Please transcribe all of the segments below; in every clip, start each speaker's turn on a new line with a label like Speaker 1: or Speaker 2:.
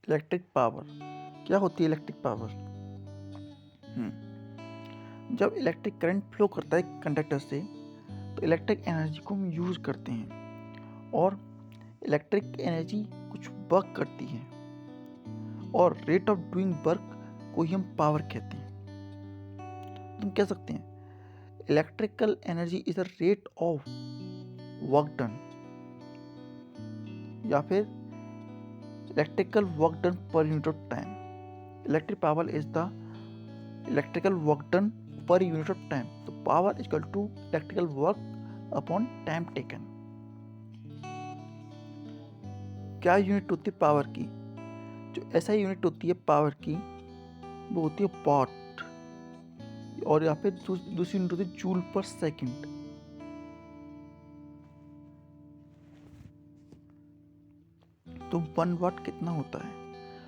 Speaker 1: Electric power. क्या होती है इलेक्ट्रिक पावर? जब इलेक्ट्रिक करंट फ्लो करता है कंडक्टर से तो इलेक्ट्रिक एनर्जी को हम यूज करते हैं और इलेक्ट्रिक एनर्जी कुछ वर्क करती है और रेट ऑफ डूइंग वर्क को ही हम पावर कहते हैं। तुम कह सकते हैं electrical energy is the rate of work done, या फिर electrical work done per unit of time. Electric power is the electrical work done per unit of time. तो power is equal to electrical work upon time taken. क्या unit होती है power की? जो ऐसा unit होती है पावर की वो होती है वॉट, और या फिर दूसरी यूनिट होती है जूल पर सेकंड। तो 1 वाट कितना होता है?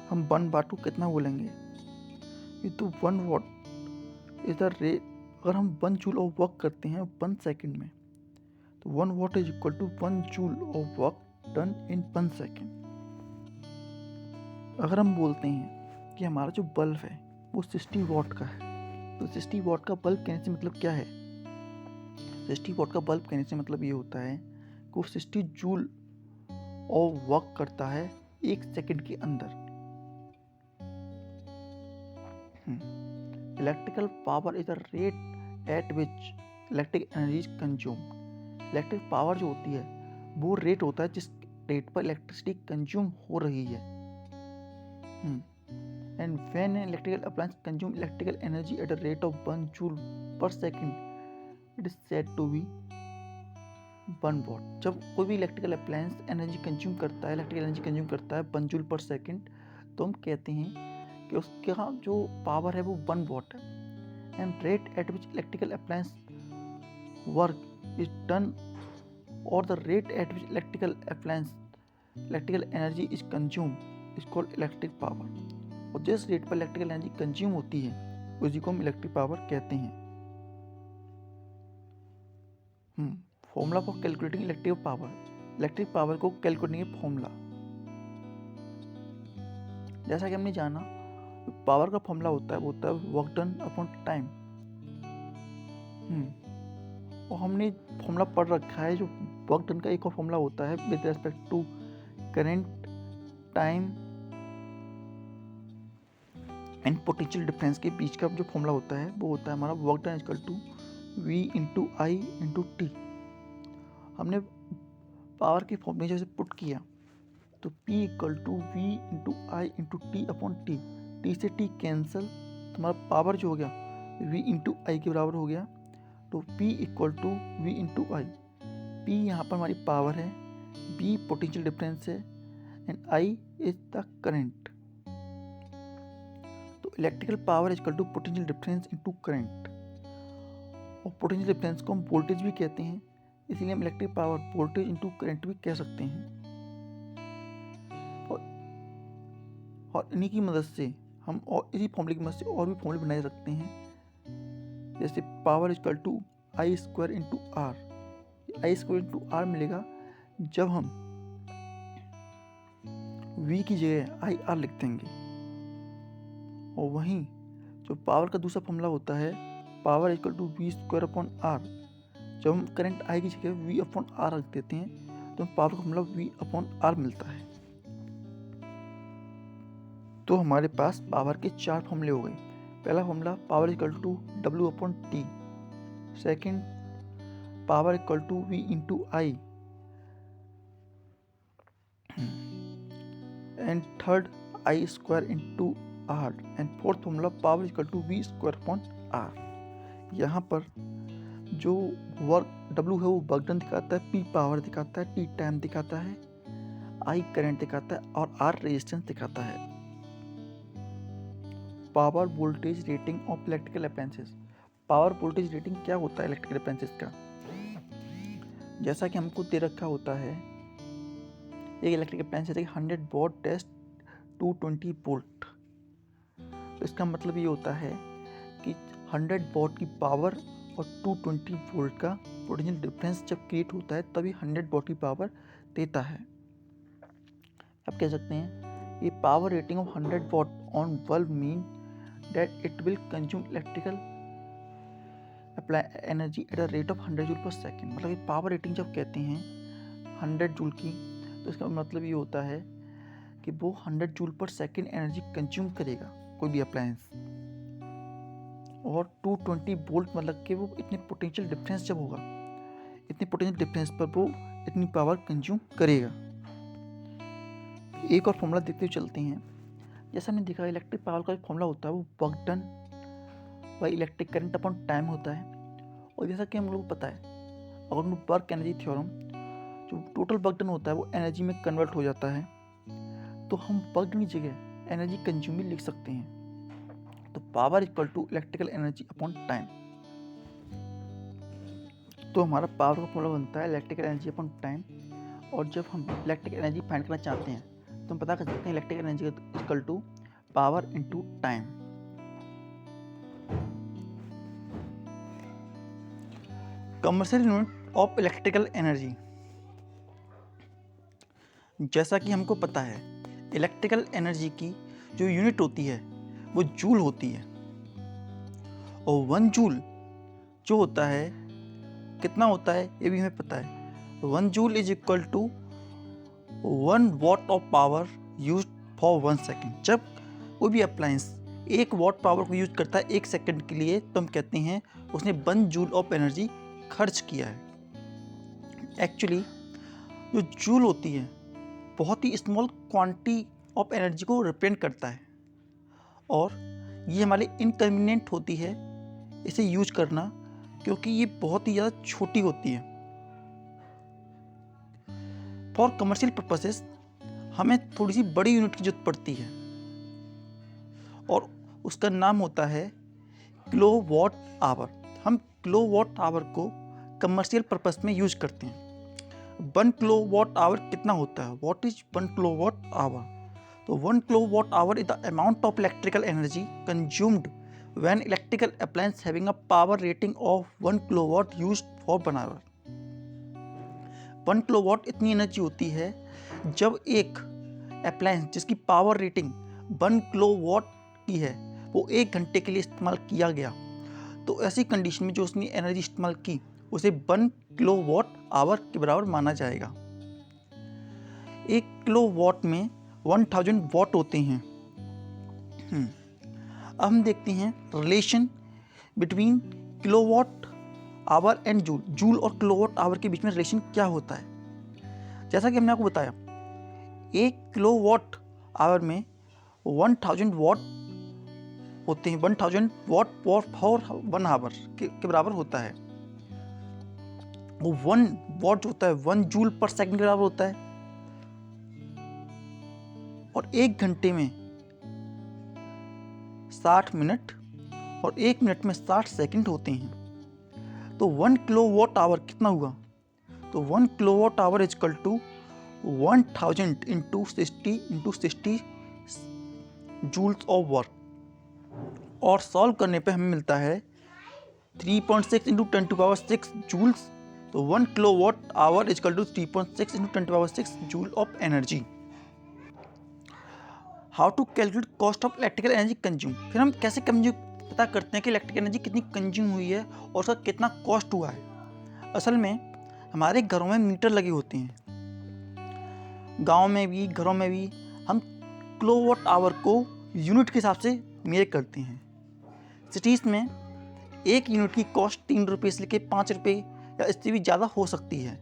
Speaker 1: हम 1 वाट को कितना बोलेंगे? ये तो 1 वाट इज द रेट। अगर हम 1 जूल ऑफ वर्क करते हैं 1 सेकंड में तो 1 watt is equal to 1 joule of work done in 1 second. अगर हम बोलते हैं कि हमारा जो बल्ब है वो 60 वाट का है, तो 60 वाट का बल्ब कहने से मतलब क्या है? 60 वाट का बल्ब कहने से मतलब ये होता है कि वो 60 जूल और वर्क करता है 1 सेकंड के अंदर। Electrical power is the rate at which electric energy is consumed. Electric power जो होती है वो रेट होता है जिस रेट पर इलेक्ट्रिसिटी कंज्यूम हो रही है। And when an electrical appliance consume electrical energy at the rate of 1 joule per second, it is said to be 1 watt. जब कोई भी इलेक्ट्रिकल अप्लायंस एनर्जी कंज्यूम करता है, इलेक्ट्रिकल एनर्जी कंज्यूम करता है 1 जूल पर सेकंड, तो हम कहते हैं कि उसका जो पावर है वो 1 वॉट है। And rate at which electrical appliance work is done और the rate at which electrical appliance electrical energy is consume is called electric power. और जिस रेट पर इलेक्ट्रिकल एनर्जी कंज्यूम होती है उसी को हम इलेक्ट्रिक पावर कहते हैं। Formula for calculating electric power. Electric power को कैलकुलेटिंग के फॉर्मूला, जैसा कि हमने जाना पावर का फॉर्मूला होता है वो होता है वर्क डन अपॉन टाइम। और हमने फॉर्मूला पढ़ रखा है जो वर्क डन का एक और फॉर्मूला होता है with respect to current, time and potential difference के बीच का जो फॉर्मूला होता है वो होता है हमारा work done equal to V into I into T. हमने पावर के फॉर्मूले जैसे पुट किया तो P equal to V into I into T upon T. T से टी कैंसिल, तुम्हारा पावर जो हो गया V इंटू आई के बराबर हो गया। तो P equal to V into I. P यहाँ पर हमारी पावर है, B पोटेंशियल डिफरेंस है and I is the current. तो electrical power equal to potential difference into current. और पोटेंशियल डिफरेंस को हम वोल्टेज भी कहते हैं, इसलिए हम electric power voltage into current भी कह सकते हैं। और इन्हीं की मदद से हम और इसी फॉर्मूले की मदद से और भी फॉर्मूले बनाए सकते हैं, जैसे power equal to I square into R. I square into R मिलेगा जब हम V की जगह आई आर लिख देंगे। और वहीं जो पावर का दूसरा फॉर्मूला होता है power equal to V square upon R, जब हम करंट आई की जगह V अपॉन आर रख देते हैं तो पावर का फॉर्मूला V अपॉन आर मिलता है। तो हमारे पास पावर के 4 फॉर्मूले हो गए। पहला formula power equal to W upon टी, second power equal to V into I, and third I square into R, and fourth formula power equal to V square upon R. यहाँ पर जो वर्क W है वो work done दिखाता है, P power दिखाता है, T टाइम दिखाता है, I करंट दिखाता है और R रेजिस्टेंस दिखाता है। Power voltage rating of electrical appliances. Power voltage rating क्या होता है इलेक्ट्रिकल अप्लायंसेस का? जैसा कि हमको दे रखा होता है एक इलेक्ट्रिकल अप्लायंस है 100 वॉट टेस्ट 220 वोल्ट। तो इसका मतलब ये होता है कि 100 वॉट की पावर और 220 वोल्ट का पोटेंशियल डिफरेंस जब क्रिएट होता है तभी 100 वॉट की पावर देता है। आप कह सकते हैं A power rating of 100 watt on bulb mean that it will consume electrical energy at a rate of 100 joule पर सेकेंड। मतलब ये पावर रेटिंग जब कहते हैं 100 जूल की, तो इसका मतलब ये होता है कि वो 100 जूल पर सेकेंड एनर्जी कंज्यूम करेगा कोई भी अप्लायंस। और 220 वोल्ट मतलब कि वो इतने पोटेंशियल डिफरेंस जब होगा, इतने पोटेंशियल डिफरेंस पर वो इतनी पावर कंज्यूम करेगा। एक और फॉर्मूला देखते हुए चलते हैं। जैसा हमने देखा इलेक्ट्रिक पावर का जो फॉर्मूला होता है वो work done by electric current upon time होता है। और जैसा कि हम लोग को पता है, अगर वर्क एनर्जी थ्योरम, जो टोटल वर्क डन होता है वो एनर्जी में कन्वर्ट हो जाता है, तो हम वर्क डन की जगह एनर्जी कंज्यूम भी लिख सकते हैं। तो power equal to electrical energy upon time. तो हमारा पावर का फॉर्मूला बनता है इलेक्ट्रिकल एनर्जी अपॉन टाइम। और जब हम इलेक्ट्रिक एनर्जी फाइंड करना चाहते हैं तो हम पता कर सकते हैं electrical energy equal to power into time. Commercial unit of electrical energy. जैसा कि हमको पता है इलेक्ट्रिकल एनर्जी की जो यूनिट होती है वो जूल होती है। और 1 जूल जो होता है कितना होता है ये भी हमें पता है। 1 joule is equal to 1 watt of power use for 1 second. जब कोई भी अप्लायंस 1 वॉट पावर को यूज करता है 1 सेकेंड के लिए, तो हम कहते हैं उसने 1 जूल ऑफ एनर्जी खर्च किया है। एक्चुअली जो जूल होती है बहुत ही स्मॉल क्वांटिटी ऑफ एनर्जी को रिप्रेजेंट करता है, और ये हमारे इनकन्वीनियंट होती है इसे यूज करना, क्योंकि ये बहुत ही ज़्यादा छोटी होती है। फॉर कमर्शियल पर्पसेस हमें थोड़ी सी बड़ी यूनिट की जरूरत पड़ती है, और उसका नाम होता है किलो वॉट आवर। हम किलो वॉट आवर को कमर्शियल पर्पस में यूज करते हैं। 1 किलो वॉट आवर कितना होता है? What is 1 kilo watt hour? तो 1 kilo watt hour is the amount of electrical energy consumed when electrical appliance having a power rating of 1 kilowatt used for 1 hour। 1 kilowatt इतनी energy होती है जब एक appliance जिसकी पावर रेटिंग 1 किलोवाट की है वो 1 घंटे के लिए इस्तेमाल किया गया, तो ऐसी कंडीशन में जो उसने एनर्जी इस्तेमाल की उसे 1 किलोवाट आवर के बराबर माना जाएगा। 1 किलोवाट में 1000 वाट होते हैं। अब हम देखते हैं relation between kilowatt hour and joule. Joule और किलोवाट आवर के बीच में रिलेशन क्या होता है? जैसा कि हमने आपको बताया 1 किलोवाट आवर में 1000 वाट होते हैं। 1000 वाट फॉर 1 आवर के बराबर होता है। वो 1 वाट जो होता है 1 जूल पर सेकंड के बराबर होता है, और 1 घंटे में 60 मिनट और 1 मिनट में 60 सेकंड होते हैं। तो 1 किलोवाट आवर कितना हुआ? तो 1 kilowatt hour is equal to 1000 into 60 joules of work. और सॉल्व करने पे हमें मिलता है 3.6 इंटू 10⁻6 जूल्स। तो 1 kilowatt hour is equal to 3.6 into 10⁻6 joule of energy. How to calculate cost of electrical energy consume. फिर हम कैसे पता करते हैं कि इलेक्ट्रिकल एनर्जी कितनी कंज्यूम हुई है और उसका कितना कॉस्ट हुआ है। असल में हमारे घरों में मीटर लगे होते हैं, गांव में भी घरों में भी हम किलोवाट आवर को यूनिट के हिसाब से मेजर करते हैं। सिटीज़ में 1 यूनिट की कॉस्ट 3 रुपये से लेकर 5 रुपये या इससे भी ज़्यादा हो सकती है।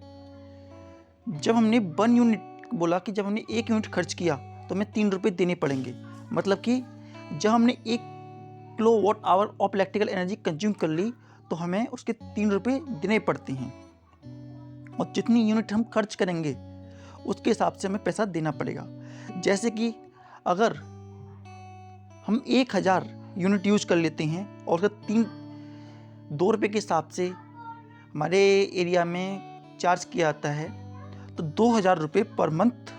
Speaker 1: जब हमने 1 यूनिट बोला कि जब हमने 1 यूनिट खर्च किया तो हमें 3 रुपये देने पड़ेंगे। मतलब कि जब हमने 1 kilowatt hour of electrical energy consume कर ली तो हमें उसके 3 रुपये देने पड़ते हैं, और जितनी यूनिट हम खर्च करेंगे उसके हिसाब से हमें पैसा देना पड़ेगा। जैसे कि अगर हम 1000 यूनिट यूज कर लेते हैं और उसका 2 रुपये के हिसाब से हमारे एरिया में चार्ज किया जाता है, तो 2000 रुपये पर मंथ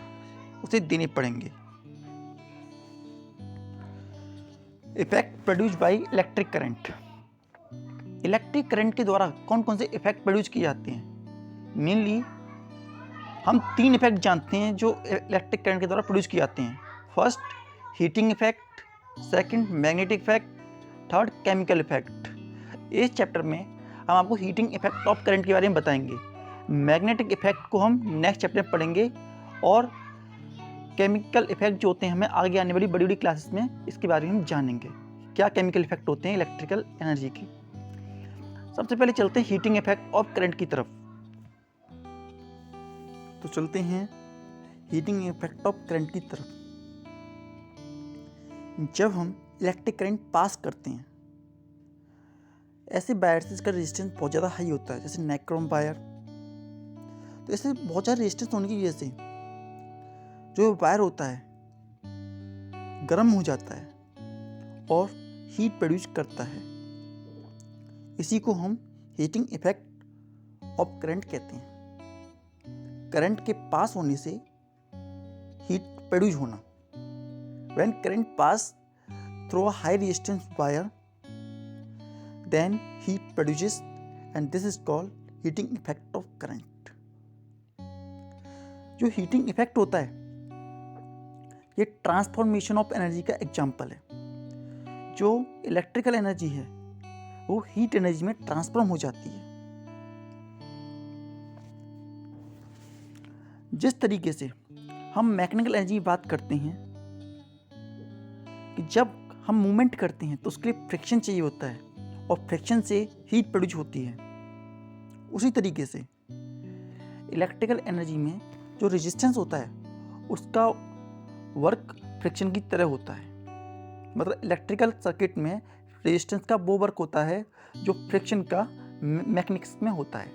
Speaker 1: उसे देने पड़ेंगे। Effect produce by electric current. Electric current के द्वारा कौन कौन से इफेक्ट प्रोड्यूस किए जाते हैं? मेनली हम 3 इफेक्ट जानते हैं जो इलेक्ट्रिक करंट के द्वारा प्रोड्यूस किए जाते हैं। First heating effect, second magnetic effect, third chemical effect. इस चैप्टर में हम आपको हीटिंग इफेक्ट ऑफ करंट के बारे में बताएंगे। मैग्नेटिक इफेक्ट को हम नेक्स्ट चैप्टर में पढ़ेंगे और केमिकल इफेक्ट जो होते हैं हमें आगे आने वाली बड़ी बड़ी क्लासेस में इसके बारे में हम जानेंगे, क्या केमिकल इफेक्ट होते हैं इलेक्ट्रिकल एनर्जी के। सबसे पहले चलते हैं हीटिंग इफेक्ट ऑफ करंट की तरफ। तो चलते हैं हीटिंग इफेक्ट ऑफ करंट की तरफ। जब हम इलेक्ट्रिक करंट पास करते हैं, ऐसे वायर्स का रेजिस्टेंस बहुत ज़्यादा हाई होता है, जैसे नाइक्रोम वायर। तो ऐसे बहुत ज़्यादा रेजिस्टेंस होने की वजह से जो वायर होता है गर्म हो जाता है और हीट प्रोड्यूस करता है। इसी को हम हीटिंग इफेक्ट ऑफ करंट कहते हैं। करंट के पास होने से हीट प्रोड्यूस होना। When current pass through a high resistance wire, then heat produces, and this is called heating effect of current. जो हीटिंग इफेक्ट होता है ये ट्रांसफॉर्मेशन ऑफ एनर्जी का एग्जाम्पल है। जो इलेक्ट्रिकल एनर्जी है वो हीट एनर्जी में ट्रांसफॉर्म हो जाती है। जिस तरीके से हम मैकेनिकल एनर्जी की बात करते हैं कि जब हम मूवमेंट करते हैं तो उसके लिए फ्रिक्शन चाहिए होता है और फ्रिक्शन से हीट प्रोड्यूस होती है, उसी तरीके से इलेक्ट्रिकल एनर्जी में जो रेजिस्टेंस होता है उसका वर्क फ्रिक्शन की तरह होता है। मतलब इलेक्ट्रिकल सर्किट में रेजिस्टेंस का वो वर्क होता है जो फ्रिक्शन का मैकेनिक्स में होता है।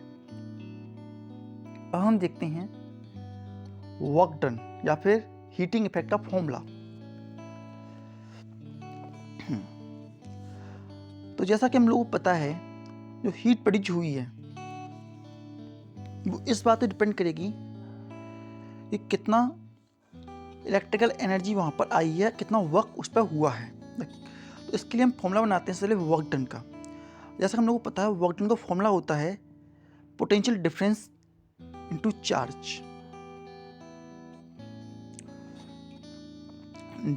Speaker 1: अब हम देखते हैं वर्क डन या फिर हीटिंग इफेक्ट का फॉर्मूला। तो जैसा कि हम लोगों को पता है जो हीट प्रोड्यूस हुई है वो इस बात पर डिपेंड करेगी कि कितना इलेक्ट्रिकल एनर्जी वहाँ पर आई है, कितना वर्क उस पर हुआ है। तो इसके लिए हम फॉर्मूला बनाते हैं पहले वर्क डन का। जैसा हम लोगों को पता है वर्क डन का फॉर्मूला होता है potential difference into charge.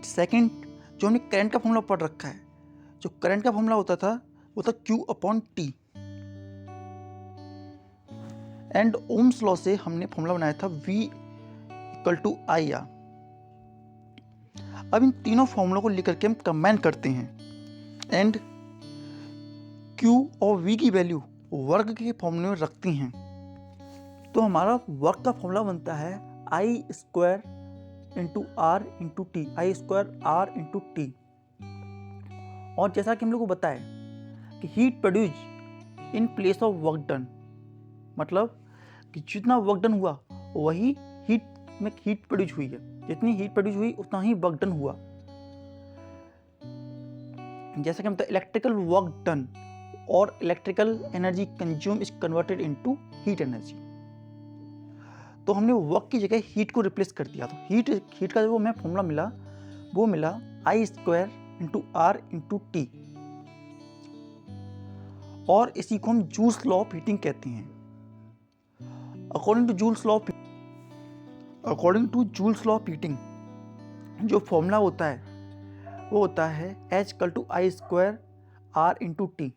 Speaker 1: Second जो हमने करंट का फॉर्मूला पढ़ रखा है, जो करंट का फॉर्मूला होता था वो था Q/T। एंड ओम्स लॉ से हमने फॉर्मूला बनाया था V=IR। अब इन तीनों फॉर्मूलों को लेकर के हम कंबाइन करते हैं एंड Q और V की वैल्यू वर्क के फॉर्मूले में रखती हैं। तो हमारा वर्क का फॉर्मूला बनता है I² × R × T, I² R × T। और जैसा कि हम लोग को बताया कि heat produce in place of work done, मतलब कि जितना वर्क डन हुआ वही हीट प्रोड्यूस हुई है। जितनी हीट प्रोड्यूस हुई उतना ही वर्क डन हुआ। जैसा कि हम बताते इलेक्ट्रिकल वर्क डन और electrical energy consume is converted into heat energy. तो हमने वर्क की जगह हीट को रिप्लेस कर दिया। तो हीट का जो हमें फॉर्मूला मिला वो मिला I² × R × T। और इसी को हम जूल्स लॉ ऑफ हीटिंग कहते हैं। According to Joule's law of heating जो फॉर्मूला होता है वो होता है H = I² R × T।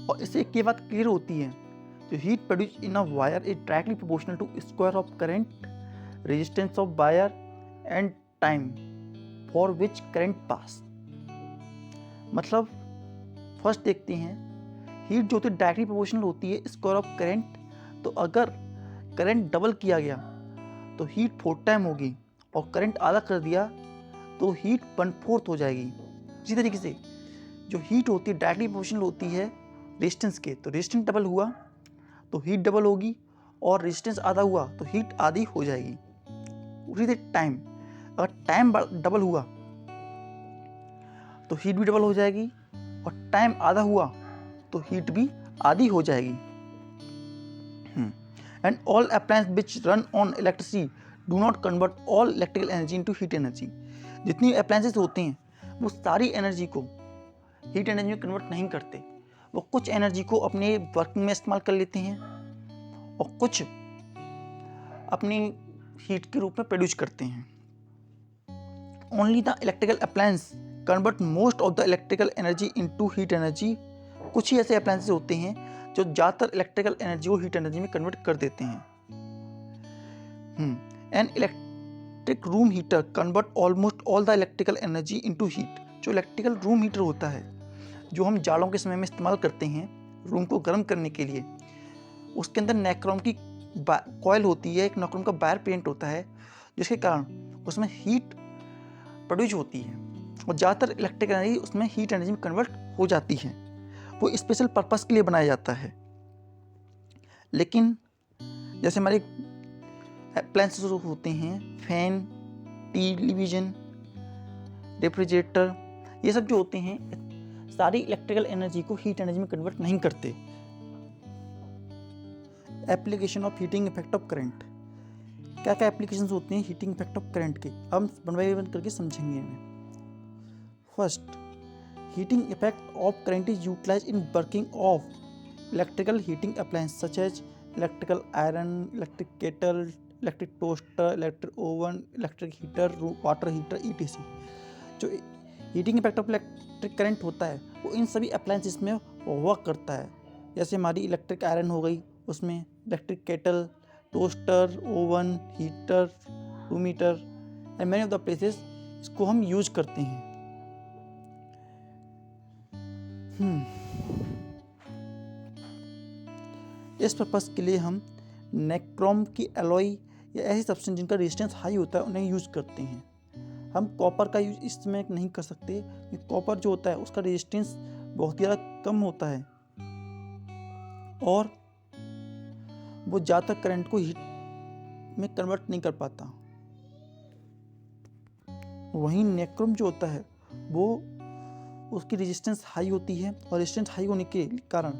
Speaker 1: और इससे एक बात क्लियर होती है, जो heat produce in a wire is directly proportional to square of current, resistance of wire and time for which current pass. मतलब फर्स्ट देखते हैं हीट जो होती है डायरेक्टली प्रोपोर्शनल होती है स्क्वायर ऑफ करंट। तो अगर करंट डबल किया गया तो हीट 4 टाइम होगी और करंट आधा कर दिया तो हीट 1/4 हो जाएगी। इसी तरीके से जो हीट होती है डायरेक्टली प्रोपोर्शनल होती है रेजिस्टेंस के। तो रेजिस्टेंस डबल हुआ तो हीट डबल होगी और रेजिस्टेंस आधा हुआ तो हीट आधी हो जाएगी। उसी तरह टाइम, अगर टाइम डबल हुआ तो हीट भी डबल हो जाएगी और टाइम आधा हुआ तो हीट भी आधी हो जाएगी। And all appliance which run on electricity do not convert all electrical energy into heat energy. जितनी अप्लायंसेस होती हैं वो सारी एनर्जी को हीट एनर्जी में कन्वर्ट नहीं करते। वो कुछ एनर्जी को अपने वर्किंग में इस्तेमाल कर लेते हैं और कुछ अपनी हीट के रूप में प्रोड्यूस करते हैं। only the electrical appliance convert most of the electrical energy into heat energy. कुछ ही ऐसे अप्लायंसेस होते हैं जो ज़्यादातर इलेक्ट्रिकल एनर्जी को हीट एनर्जी में कन्वर्ट कर देते हैं. An electric room heater convert almost all the electrical energy into heat. जो इलेक्ट्रिकल रूम हीटर होता है, जो हम जाड़ों के समय में इस्तेमाल करते हैं रूम को गर्म करने के लिए, उसके अंदर नेक्रोम की कॉयल होती है, एक नेक्रोम का वायर पेंट होता है, जिसके कारण उसमें हीट प्रोड्यूस होती है और ज़्यादातर इलेक्ट्रिकल एनर्जी उसमें हीट एनर्जी में कन्वर्ट हो जाती है. वो स्पेशल पर्पस के लिए बनाया जाता है. लेकिन जैसे हमारे अप्लायंसेस होते हैं, फैन, टेलीविज़न, रेफ्रिजरेटर, ये सब जो होते हैं सारी इलेक्ट्रिकल एनर्जी को हीट एनर्जी में कन्वर्ट नहीं करते. Application of heating effect of current. क्या क्या एप्लीकेशंस होते हैं हीटिंग इफेक्ट ऑफ करंट के, हम वन बाय वन करके समझेंगे. First, heating effect of current is utilise in working of electrical heating appliance such as electrical iron, electric kettle, electric toaster, electric oven, electric heater, water heater, ETC. जो heating effect of electric current होता है वो इन सभी appliances में work करता है. जैसे हमारी इलेक्ट्रिक आयरन हो गई, उसमें electric kettle, toaster, oven, heater, room heater and many of the places इसको हम यूज करते हैं. इस पर्पस के लिए हम नेक्रोम की एलॉय या ऐसी सब्सटेंस जिनका रेजिस्टेंस हाई होता है उन्हें यूज करते हैं. हम कॉपर का यूज इसमें नहीं कर सकते, कॉपर जो होता है उसका रेजिस्टेंस बहुत ज़्यादा कम होता है और वो ज़्यादा करंट को हीट में कन्वर्ट नहीं कर पाता. वहीं नेक्रोम जो होता है वो उसकी रेजिस्टेंस हाई होती है और रेजिस्टेंस हाई होने के कारण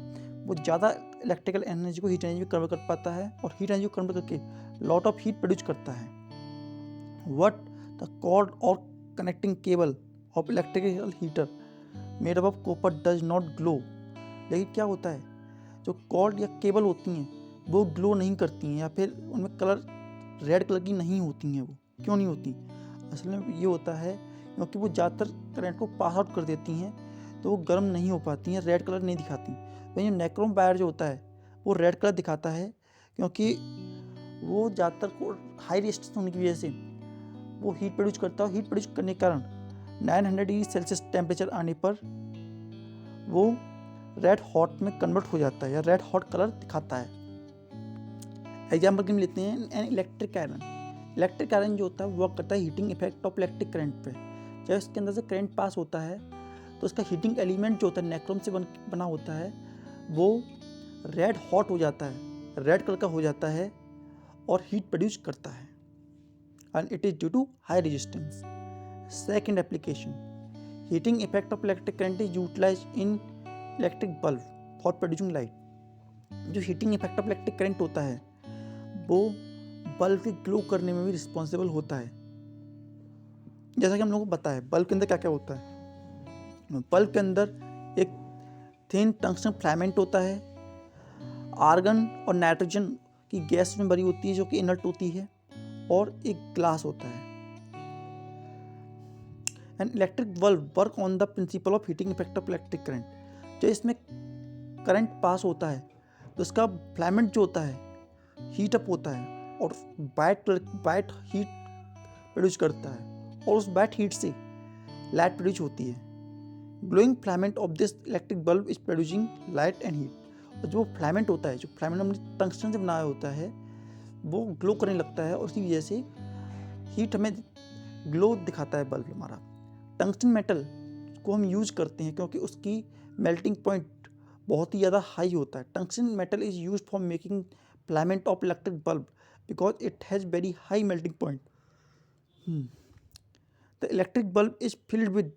Speaker 1: वो ज़्यादा इलेक्ट्रिकल एनर्जी को हीट एनर्जी में कन्वर्ट कर पाता है और हीट एनर्जी को कन्वर्ट करके लॉट ऑफ हीट प्रोड्यूस करता है. व्हाट द कॉर्ड और connecting cable of electrical heater made up of copper does not glow. लेकिन क्या होता है, जो कॉर्ड या केबल होती हैं वो ग्लो नहीं करती हैं या फिर उनमें कलर रेड कलर की नहीं होती हैं. वो क्यों नहीं होती? असल में ये होता है क्योंकि वो ज़्यादातर करंट को पास आउट कर देती हैं तो वो गर्म नहीं हो पाती हैं, रेड कलर नहीं दिखाती. वहीं नेक्रोम वायर जो होता है वो रेड कलर दिखाता है क्योंकि वो ज़्यादातर को हाई रेजिस्टेंस होने की वजह से वो हीट प्रोड्यूस करता है. हीट प्रोड्यूस करने के कारण 900 डिग्री सेल्सियस टेम्परेचर आने पर वो रेड हॉट में कन्वर्ट हो जाता है या रेड हॉट कलर दिखाता है. एग्जाम्पल के लिए लेते हैं an electric iron. Electric iron जो होता है वो वर्क करता है heating effect of electric current पे. जब इसके अंदर से करंट पास होता है तो उसका हीटिंग एलिमेंट जो होता है नेक्रोम से बना होता है वो रेड हॉट हो जाता है, रेड कलर का हो जाता है और हीट प्रोड्यूस करता है and it is due to high resistance. Second application, heating effect of electric current is utilise in electric bulb for producing light. जो heating effect of electric current होता है वो बल्ब के ग्लो करने में भी रिस्पॉन्सिबल होता है. जैसा कि हम लोगों को पता है बल्ब के अंदर क्या क्या होता है. बल्ब के अंदर एक थिन टंगस्टन फिलामेंट होता है, आर्गन और नाइट्रोजन की गैस में भरी होती है जो कि इनर्ट होती है, और एक ग्लास होता है. And electric bulb work on the principle of heating effect of electric current. जो इसमें करंट पास होता है तो उसका फिलामेंट जो होता है हीट अप होता है और वाइट हीट प्रोड्यूस करता है और उस वाइट हीट से लाइट प्रोड्यूस होती है. Glowing filament of this electric bulb is producing light and heat. और जो फिलामेंट होता है, जो फिलामेंट हमने टंगस्टन से बनाया होता है वो ग्लो करने लगता है और उसकी वजह से हीट हमें ग्लो दिखाता है बल्ब हमारा. टंगस्टन मेटल को हम यूज करते हैं क्योंकि उसकी मेल्टिंग पॉइंट बहुत ही ज़्यादा हाई होता है. Tungsten metal is used for making filament of electric bulb because it has very high melting point. The electric bulb is filled with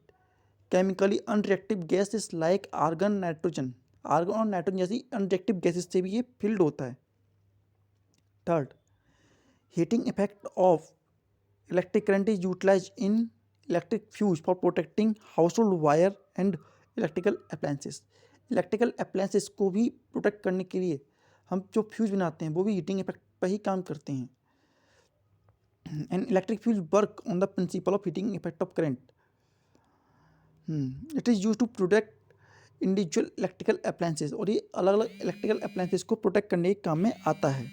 Speaker 1: chemically unreactive gases like argon, nitrogen. Argon और nitrogen जैसी unreactive gases से भी ये filled होता है. Third, heating effect of electric current is utilise in electric fuse for protecting household wire and electrical appliances. Electrical appliances को भी protect करने के लिए हम जो फ्यूज बनाते हैं वो भी हीटिंग इफेक्ट पर ही काम करते हैं. And electric fuse work on the principle of heating effect of current. It is use to protect individual electrical appliances. और ये अलग अलग इलेक्ट्रिकल अप्लायंसेस को प्रोटेक्ट करने के काम में आता है.